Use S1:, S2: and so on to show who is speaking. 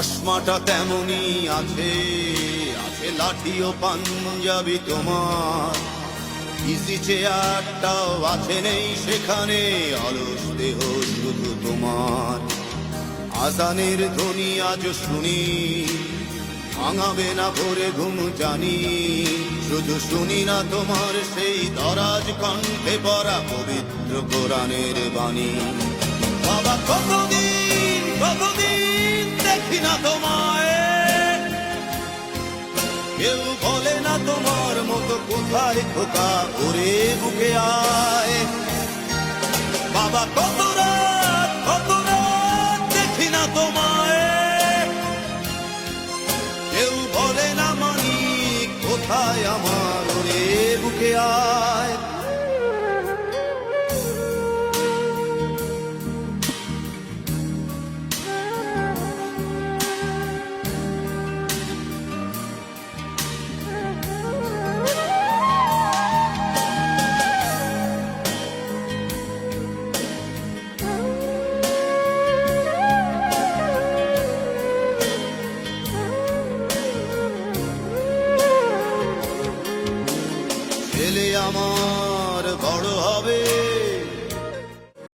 S1: চশমাটা তেমনি আছে, আছে লাঠি ও পাঞ্জাবি তোমার। ইজি চেয়ারটাও আছে নেই সেখানে, অলস দেহ শুধু তোমার। আজানের ধ্বনি আজ শুনি, ভাঙাবে না ভোরে ঘুম জানি। শুধু শুনি না তোমার সেই দরাজ কণ্ঠে পড়া পবিত্র কোরআনের বাণী। বাবা কতদিন কতদিন দেখি না তোমায়, কেউ বলে না তোমার মতো কোথায় খোকা, ওরে বুকে আয়। বাবা কত রাত দেখি না তোমায়, কেউ বলে না মানি কোথায় আমার, ওরে বুকে আয়। ছেলে আমার বড়